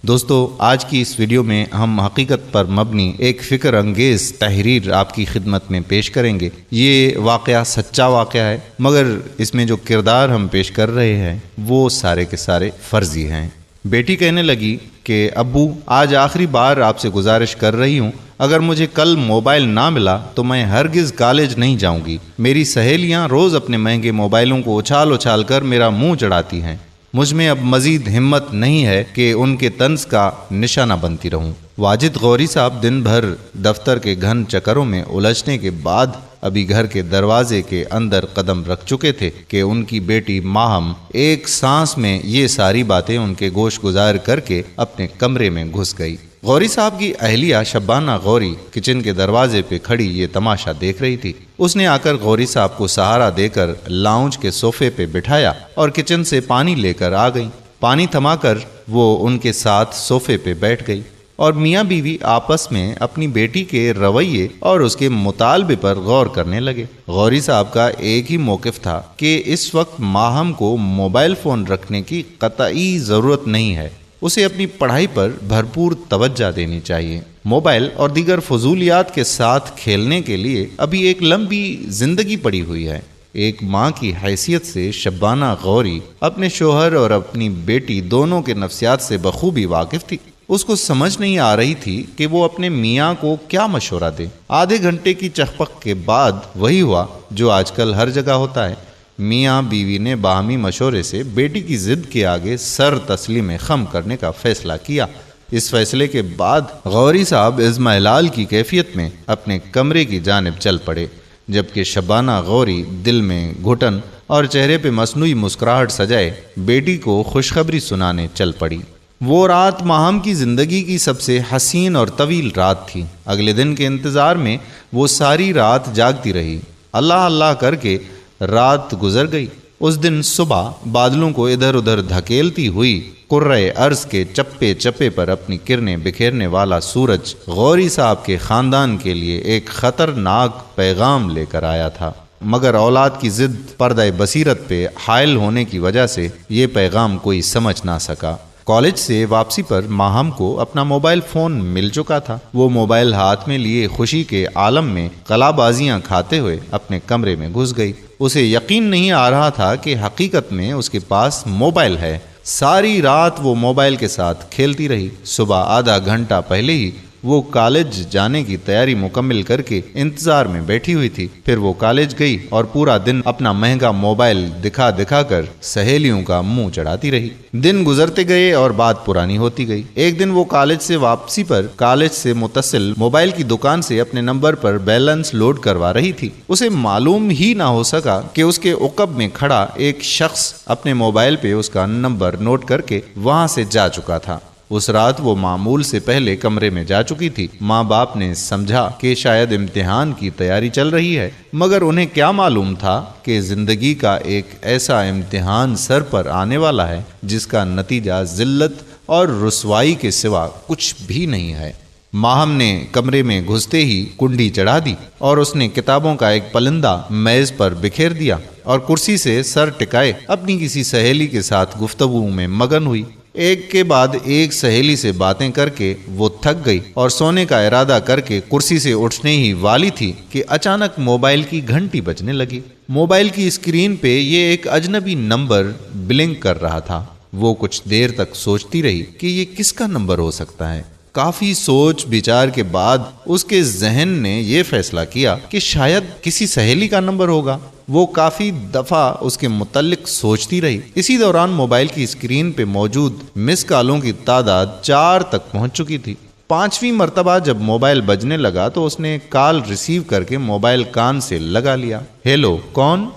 دوستو، آج کی اس ویڈیو میں ہم حقیقت پر مبنی ایک فکر انگیز تحریر آپ کی خدمت میں پیش کریں گے۔ یہ واقعہ سچا واقعہ ہے، مگر اس میں جو کردار ہم پیش کر رہے ہیں وہ سارے کے سارے فرضی ہیں۔ بیٹی کہنے لگی کہ ابو، آج آخری بار آپ سے گزارش کر رہی ہوں، اگر مجھے کل موبائل نہ ملا تو میں ہرگز کالج نہیں جاؤں گی۔ میری سہیلیاں روز اپنے مہنگے موبائلوں کو اچھال اچھال کر میرا منہ چڑھاتی ہیں۔ مجھ میں اب مزید ہمت نہیں ہے کہ ان کے طنز کا نشانہ بنتی رہوں۔ واجد غوری صاحب دن بھر دفتر کے گھن چکروں میں الجھنے کے بعد ابھی گھر کے دروازے کے اندر قدم رکھ چکے تھے کہ ان کی بیٹی ماہم ایک سانس میں یہ ساری باتیں ان کے گوش گزار کر کے اپنے کمرے میں گھس گئی۔ غوری صاحب کی اہلیہ شبانہ غوری کچن کے دروازے پہ کھڑی یہ تماشا دیکھ رہی تھی۔ اس نے آ کر غوری صاحب کو سہارا دے کر لاؤنج کے صوفے پہ بٹھایا اور کچن سے پانی لے کر آ گئی۔ پانی تھما کر وہ ان کے ساتھ صوفے پہ بیٹھ گئی اور میاں بیوی آپس میں اپنی بیٹی کے رویے اور اس کے مطالبے پر غور کرنے لگے۔ غوری صاحب کا ایک ہی موقف تھا کہ اس وقت ماہم کو موبائل فون رکھنے کی قطعی ضرورت نہیں ہے، اسے اپنی پڑھائی پر بھرپور توجہ دینی چاہیے۔ موبائل اور دیگر فضولیات کے ساتھ کھیلنے کے لیے ابھی ایک لمبی زندگی پڑی ہوئی ہے۔ ایک ماں کی حیثیت سے شبانہ غوری اپنے شوہر اور اپنی بیٹی دونوں کے نفسیات سے بخوبی واقف تھی۔ اس کو سمجھ نہیں آ رہی تھی کہ وہ اپنے میاں کو کیا مشورہ دے۔ آدھے گھنٹے کی چخپق کے بعد وہی ہوا جو آج کل ہر جگہ ہوتا ہے۔ میاں بیوی نے باہمی مشورے سے بیٹی کی ضد کے آگے سر تسلیم خم کرنے کا فیصلہ کیا۔ اس فیصلے کے بعد غوری صاحب اضمحلال کی کیفیت میں اپنے کمرے کی جانب چل پڑے، جبکہ شبانہ غوری دل میں گھٹن اور چہرے پہ مصنوعی مسکراہٹ سجائے بیٹی کو خوشخبری سنانے چل پڑی۔ وہ رات ماہم کی زندگی کی سب سے حسین اور طویل رات تھی۔ اگلے دن کے انتظار میں وہ ساری رات جاگتی رہی۔ اللہ اللہ کر کے رات گزر گئی۔ اس دن صبح بادلوں کو ادھر ادھر دھکیلتی ہوئی قرۂ ارض کے چپے چپے پر اپنی کرنیں بکھیرنے والا سورج غوری صاحب کے خاندان کے لیے ایک خطرناک پیغام لے کر آیا تھا، مگر اولاد کی ضد پردہ بصیرت پہ حائل ہونے کی وجہ سے یہ پیغام کوئی سمجھ نہ سکا۔ کالج سے واپسی پر ماہم کو اپنا موبائل فون مل چکا تھا۔ وہ موبائل ہاتھ میں لیے خوشی کے عالم میں قلا بازیاں کھاتے ہوئے اپنے کمرے میں گھس گئی۔ اسے یقین نہیں آ رہا تھا کہ حقیقت میں اس کے پاس موبائل ہے۔ ساری رات وہ موبائل کے ساتھ کھیلتی رہی۔ صبح آدھا گھنٹہ پہلے ہی وہ کالج جانے کی تیاری مکمل کر کے انتظار میں بیٹھی ہوئی تھی۔ پھر وہ کالج گئی اور پورا دن اپنا مہنگا موبائل دکھا دکھا کر سہیلیوں کا منہ چڑھاتی رہی۔ دن گزرتے گئے اور بات پرانی ہوتی گئی۔ ایک دن وہ کالج سے واپسی پر کالج سے متصل موبائل کی دکان سے اپنے نمبر پر بیلنس لوڈ کروا رہی تھی۔ اسے معلوم ہی نہ ہو سکا کہ اس کے عقب میں کھڑا ایک شخص اپنے موبائل پہ اس کا نمبر نوٹ کر کے وہاں سے جا چکا تھا۔ اس رات وہ معمول سے پہلے کمرے میں جا چکی تھی۔ ماں باپ نے سمجھا کہ شاید امتحان کی تیاری چل رہی ہے، مگر انہیں کیا معلوم تھا کہ زندگی کا ایک ایسا امتحان سر پر آنے والا ہے جس کا نتیجہ ذلت اور رسوائی کے سوا کچھ بھی نہیں ہے۔ ماہم نے کمرے میں گھستے ہی کنڈی چڑھا دی اور اس نے کتابوں کا ایک پلندہ میز پر بکھیر دیا اور کرسی سے سر ٹکائے اپنی کسی سہیلی کے ساتھ گفتگو میں مگن ہوئی۔ ایک کے بعد ایک سہیلی سے باتیں کر کے وہ تھک گئی اور سونے کا ارادہ کر کے کرسی سے اٹھنے ہی والی تھی کہ اچانک موبائل کی گھنٹی بجنے لگی۔ موبائل کی اسکرین پہ یہ ایک اجنبی نمبر بلنک کر رہا تھا۔ وہ کچھ دیر تک سوچتی رہی کہ یہ کس کا نمبر ہو سکتا ہے۔ کافی سوچ بچار کے بعد اس کے ذہن نے یہ فیصلہ کیا کہ شاید کسی سہیلی کا نمبر ہوگا۔ وہ کافی دفعہ اس کے متعلق سوچتی رہی۔ اسی دوران موبائل کی اسکرین پہ موجود مس کالوں کی تعداد 4 تک پہنچ چکی تھی۔ 5ویں مرتبہ جب موبائل بجنے لگا تو اس نے کال ریسیو کر کے موبائل کان سے لگا لیا۔ ہیلو، کون؟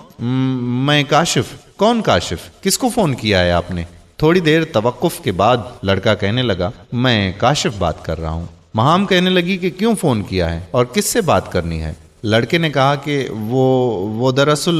میں کاشف۔ کون کاشف؟ کس کو فون کیا ہے آپ نے؟ تھوڑی دیر توقف کے بعد لڑکا کہنے لگا، میں کاشف بات کر رہا ہوں۔ مہام کہنے لگی کہ کیوں فون کیا ہے اور کس سے بات کرنی ہے؟ لڑکے نے کہا کہ وہ دراصل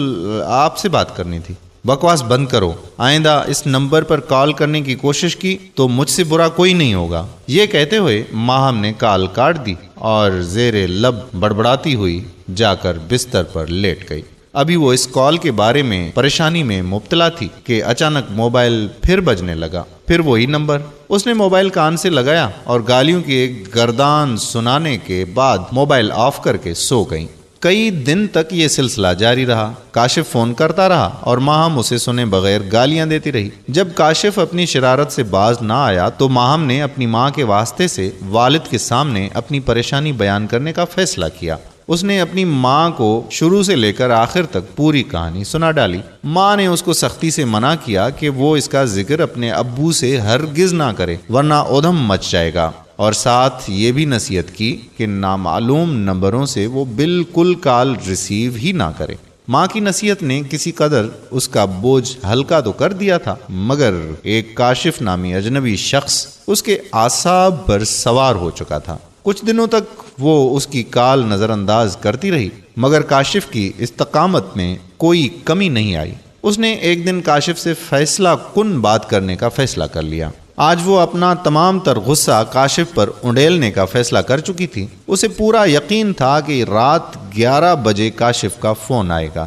آپ سے بات کرنی تھی۔ بکواس بند کرو، آئندہ اس نمبر پر کال کرنے کی کوشش کی تو مجھ سے برا کوئی نہیں ہوگا۔ یہ کہتے ہوئے ماہم نے کال کاٹ دی اور زیر لب بڑبڑاتی ہوئی جا کر بستر پر لیٹ گئی۔ ابھی وہ اس کال کے بارے میں پریشانی میں مبتلا تھی کہ اچانک موبائل پھر بجنے لگا۔ پھر وہی نمبر۔ اس نے موبائل کان سے لگایا اور گالیوں کی ایک گردان سنانے کے بعد موبائل آف کر کے سو گئیں۔ کئی دن تک یہ سلسلہ جاری رہا۔ کاشف فون کرتا رہا اور ماہم اسے سنے بغیر گالیاں دیتی رہی۔ جب کاشف اپنی شرارت سے باز نہ آیا تو ماہم نے اپنی ماں کے واسطے سے والد کے سامنے اپنی پریشانی بیان کرنے کا فیصلہ کیا۔ اس نے اپنی ماں کو شروع سے لے کر آخر تک پوری کہانی سنا ڈالی۔ ماں نے اس کو سختی سے منع کیا کہ وہ اس کا ذکر اپنے ابو سے ہرگز نہ کرے ورنہ ادھم مچ جائے گا، اور ساتھ یہ بھی نصیحت کی کہ نامعلوم نمبروں سے وہ بالکل کال ریسیو ہی نہ کرے۔ ماں کی نصیحت نے کسی قدر اس کا بوجھ ہلکا تو کر دیا تھا، مگر ایک کاشف نامی اجنبی شخص اس کے اعصاب پر سوار ہو چکا تھا۔ کچھ دنوں تک وہ اس کی کال نظر انداز کرتی رہی، مگر کاشف کی استقامت میں کوئی کمی نہیں آئی۔ اس نے ایک دن کاشف سے فیصلہ کن بات کرنے کا فیصلہ کر لیا۔ آج وہ اپنا تمام تر غصہ کاشف پر انڈیلنے کا فیصلہ کر چکی تھی۔ اسے پورا یقین تھا کہ رات 11 بجے کاشف کا فون آئے گا۔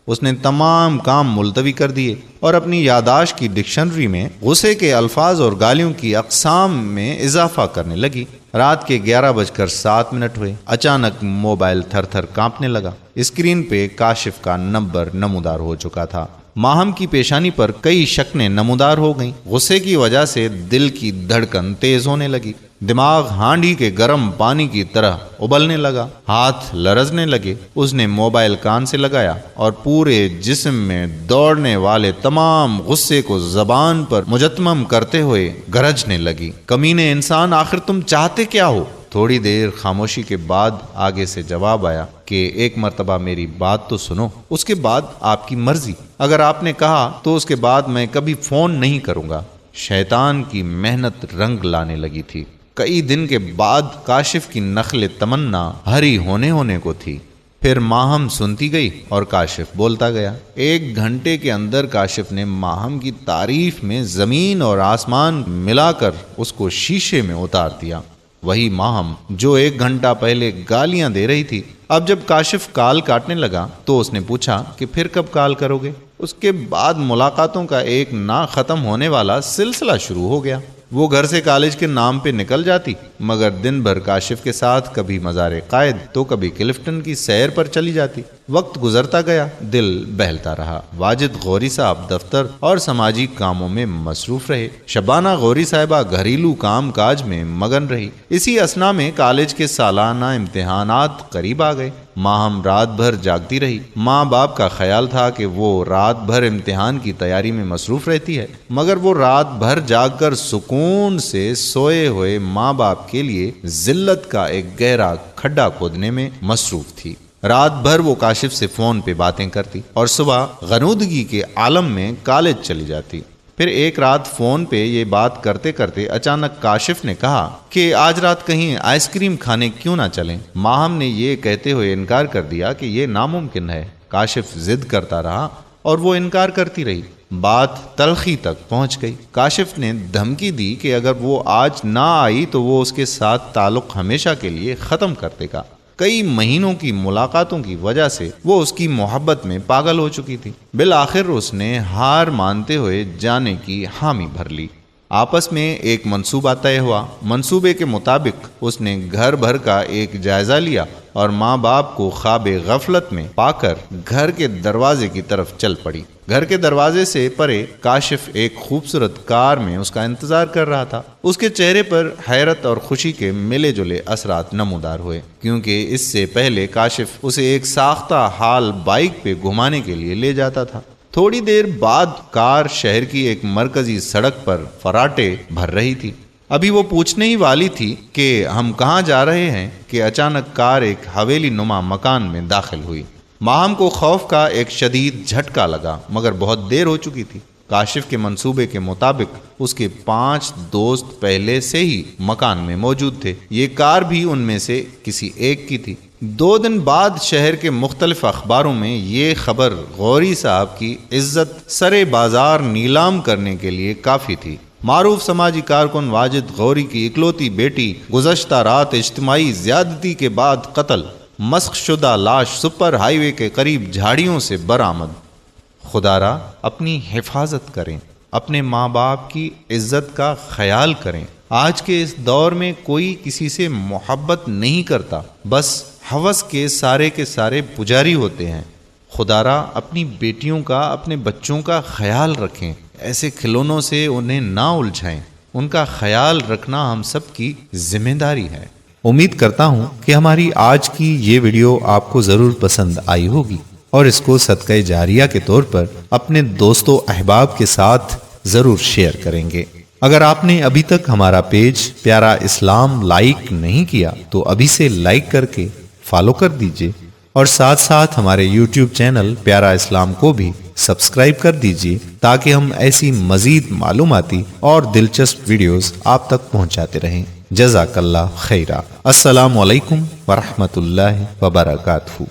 اس نے تمام کام ملتوی کر دیے اور اپنی یادداشت کی ڈکشنری میں غصے کے الفاظ اور گالیوں کی اقسام میں اضافہ کرنے لگی۔ رات کے 11:07 ہوئے۔ اچانک موبائل تھر تھر کانپنے لگا۔ اسکرین پہ کاشف کا نمبر نمودار ہو چکا تھا۔ ماہم کی پیشانی پر کئی شکنیں نمودار ہو گئیں۔ غصے کی وجہ سے دل کی دھڑکن تیز ہونے لگی، دماغ ہانڈی کے گرم پانی کی طرح ابلنے لگا، ہاتھ لرزنے لگے۔ اس نے موبائل کان سے لگایا اور پورے جسم میں دوڑنے والے تمام غصے کو زبان پر مجتمم کرتے ہوئے گرجنے لگی، کمینے انسان، آخر تم چاہتے کیا ہو؟ تھوڑی دیر خاموشی کے بعد آگے سے جواب آیا کہ ایک مرتبہ میری بات تو سنو، اس کے بعد آپ کی مرضی، اگر آپ نے کہا تو اس کے بعد میں کبھی فون نہیں کروں گا۔ شیطان کی محنت رنگ لانے لگی تھی۔ کئی دن کے بعد کاشف کی نخل تمنا ہری ہونے کو تھی۔ پھر ماہم سنتی گئی اور کاشف بولتا گیا۔ 1 گھنٹے کے اندر کاشف نے ماہم کی تعریف میں زمین اور آسمان ملا کر اس کو شیشے میں اتار دیا۔ وہی ماہم جو 1 گھنٹہ پہلے گالیاں دے رہی تھی، اب جب کاشف کال کاٹنے لگا تو اس نے پوچھا کہ پھر کب کال کرو گے؟ اس کے بعد ملاقاتوں کا ایک نہ ختم ہونے والا سلسلہ شروع ہو گیا۔ وہ گھر سے کالج کے نام پہ نکل جاتی، مگر دن بھر کاشف کے ساتھ کبھی مزار قائد تو کبھی کلفٹن کی سیر پر چلی جاتی۔ وقت گزرتا گیا، دل بہلتا رہا۔ واجد غوری صاحب دفتر اور سماجی کاموں میں مصروف رہے۔ شبانہ غوری صاحبہ گھریلو کام کاج میں مگن رہی۔ اسی اثنا میں کالج کے سالانہ امتحانات قریب آ گئے۔ ماہم رات بھر جاگتی رہی۔ ماں باپ کا خیال تھا کہ وہ رات بھر امتحان کی تیاری میں مصروف رہتی ہے، مگر وہ رات بھر جاگ کر سکون سے سوئے ہوئے ماں باپ کے لیے ذلت کا ایک گہرا کھڈا کھودنے میں مصروف تھی۔ رات بھر وہ کاشف سے فون پہ باتیں کرتی اور صبح غنودگی کے عالم میں کالج چلی جاتی۔ پھر ایک رات فون پہ یہ بات کرتے کرتے اچانک کاشف نے کہا کہ آج رات کہیں آئس کریم کھانے کیوں نہ چلیں؟ ماہم نے یہ کہتے ہوئے انکار کر دیا کہ یہ ناممکن ہے۔ کاشف ضد کرتا رہا اور وہ انکار کرتی رہی۔ بات تلخی تک پہنچ گئی۔ کاشف نے دھمکی دی کہ اگر وہ آج نہ آئی تو وہ اس کے ساتھ تعلق ہمیشہ کے لیے ختم کر دے گا۔ کئی مہینوں کی ملاقاتوں کی وجہ سے وہ اس کی محبت میں پاگل ہو چکی تھی۔ بالآخر اس نے ہار مانتے ہوئے جانے کی حامی بھر لی۔ آپس میں ایک منصوبہ طے ہوا۔ منصوبے کے مطابق اس نے گھر بھر کا ایک جائزہ لیا اور ماں باپ کو خواب غفلت میں پا کر گھر کے دروازے کی طرف چل پڑی۔ گھر کے دروازے سے پرے کاشف ایک خوبصورت کار میں اس کا انتظار کر رہا تھا۔ اس کے چہرے پر حیرت اور خوشی کے ملے جلے اثرات نمودار ہوئے، کیونکہ اس سے پہلے کاشف اسے ایک ساختہ حال بائک پہ گھمانے کے لیے لے جاتا تھا۔ تھوڑی دیر بعد کار شہر کی ایک مرکزی سڑک پر فراٹے بھر رہی تھی۔ ابھی وہ پوچھنے ہی والی تھی کہ ہم کہاں جا رہے ہیں کہ اچانک کار ایک حویلی نما مکان میں داخل ہوئی۔ ماہم کو خوف کا ایک شدید جھٹکا لگا، مگر بہت دیر ہو چکی تھی۔ کاشف کے منصوبے کے مطابق اس کے 5 دوست پہلے سے ہی مکان میں موجود تھے۔ یہ کار بھی ان میں سے کسی ایک کی تھی۔ 2 دن بعد شہر کے مختلف اخباروں میں یہ خبر غوری صاحب کی عزت سرے بازار نیلام کرنے کے لیے کافی تھی۔ معروف سماجی کارکن واجد غوری کی اکلوتی بیٹی گزشتہ رات اجتماعی زیادتی کے بعد قتل، مسخ شدہ لاش سپر ہائی وے کے قریب جھاڑیوں سے برآمد۔ خدا را اپنی حفاظت کریں۔ اپنے ماں باپ کی عزت کا خیال کریں۔ آج کے اس دور میں کوئی کسی سے محبت نہیں کرتا، بس ہوس کے سارے پجاری ہوتے ہیں۔ خدا را اپنی بیٹیوں کا، اپنے بچوں کا خیال رکھیں، ایسے کھلونوں سے انہیں نہ الجھائیں، ان کا خیال رکھنا ہم سب کی ذمہ داری ہے۔ امید کرتا ہوں کہ ہماری آج کی یہ ویڈیو آپ کو ضرور پسند آئی ہوگی اور اس کو صدقہ جاریہ کے طور پر اپنے دوستوں احباب کے ساتھ ضرور شیئر کریں گے۔ اگر آپ نے ابھی تک ہمارا پیج پیارا اسلام لائک نہیں کیا تو ابھی سے لائک کر کے فالو کر دیجئے، اور ساتھ ساتھ ہمارے یوٹیوب چینل پیارا اسلام کو بھی سبسکرائب کر دیجئے، تاکہ ہم ایسی مزید معلوماتی اور دلچسپ ویڈیوز آپ تک پہنچاتے رہیں۔ جزاک اللہ خیرہ۔ السلام علیکم ورحمۃ اللہ وبرکاتہ۔